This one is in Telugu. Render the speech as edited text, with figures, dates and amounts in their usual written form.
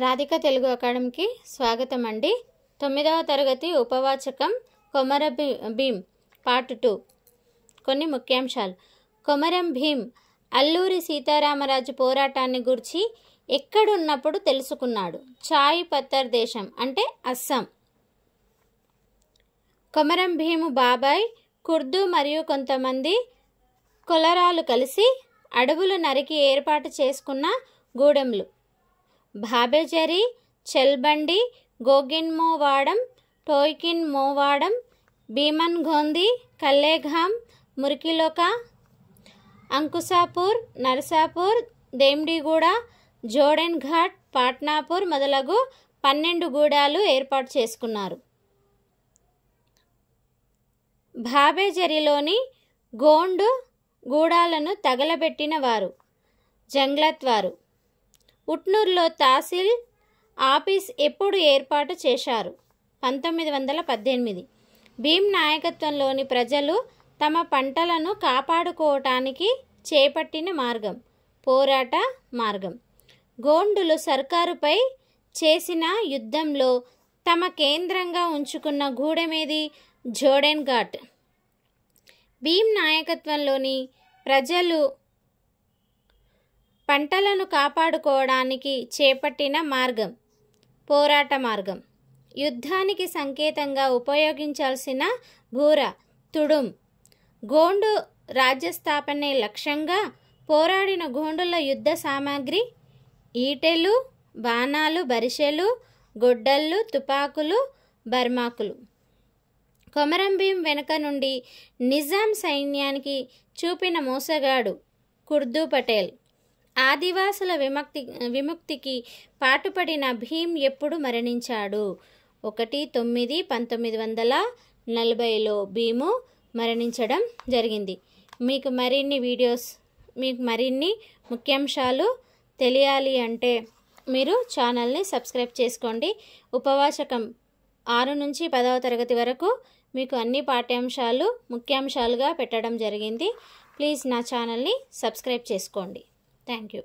రాధిక తెలుగు అకాడమీకి స్వాగతం అండి. 9వ తరగతి ఉపవాచకం కొమరం భీం పార్ట్ 2. కొన్ని ముఖ్యాంశాలు. కొమరం భీం అల్లూరి సీతారామరాజు పోరాటాన్ని గురించి ఎక్కడున్నప్పుడు తెలుసుకున్నాడు. చాయ్ పత్తర్ దేశం అంటే అస్సాం. కొమరం భీము బాబాయ్, కుర్దు మరియు కొంతమంది కొలరాలు కలిసి అడవులు నరికి ఏర్పాటు చేసుకున్న గూడెంలు. భాబేజరీ, చెల్బండి, గోగిన్మోవాడం, టోయ్కిన్మోవాడం, భీమన్గొంది, కల్లేఘాం, మురికిలోక, అంకుసాపూర్, నర్సాపూర్, దేమ్డిగూడ, జోడెన్ ఘాట్, పాట్నాపూర్ మొదలగు 12 గూడాలు ఏర్పాటు చేసుకున్నారు. భాబేజరీలోని గోండు గూడాలను తగలబెట్టిన వారు జంగ్లత్ వారు. ఉట్నూరులో తహసీల్ ఆఫీస్ ఎప్పుడు ఏర్పాటు చేశారు? 1918. భీం నాయకత్వంలోని ప్రజలు తమ పంటలను కాపాడుకోవటానికి చేపట్టిన మార్గం పోరాట మార్గం. గోండులు సర్కారుపై చేసిన యుద్ధంలో తమ కేంద్రంగా ఉంచుకున్న గూడెమేది? జోడెన్ ఘాట్. భీం నాయకత్వంలోని ప్రజలు పంటలను కాపాడుకోవడానికి చేపట్టిన మార్గం పోరాట మార్గం. యుద్ధానికి సంకేతంగా ఉపయోగించాల్సిన బూర తుడుం. గోండు రాజ్యస్థాపనే లక్ష్యంగా పోరాడిన గోండుల యుద్ధ సామాగ్రి ఈటెలు, బాణాలు, బరిసెలు, గొడ్డళ్ళు, తుపాకులు, బర్మాకులు. కొమరం భీం వెనుక నుండి నిజాం సైన్యానికి చూపిన మోసగాడు కుర్దు పటేల్. ఆదివాసుల విముక్తికి పాటుపడిన భీం ఎప్పుడు మరణించాడు? 1/9/1940లో భీము మరణించడం జరిగింది. మీకు మరిన్ని ముఖ్యాంశాలు తెలియాలి అంటే మీరు ఛానల్ని సబ్స్క్రైబ్ చేసుకోండి. ఉపవాచకం 6 నుంచి 10వ తరగతి వరకు మీకు అన్ని పాఠ్యాంశాలు ముఖ్యాంశాలుగా పెట్టడం జరిగింది. ప్లీజ్ నా ఛానల్ని సబ్స్క్రైబ్ చేసుకోండి. Thank you.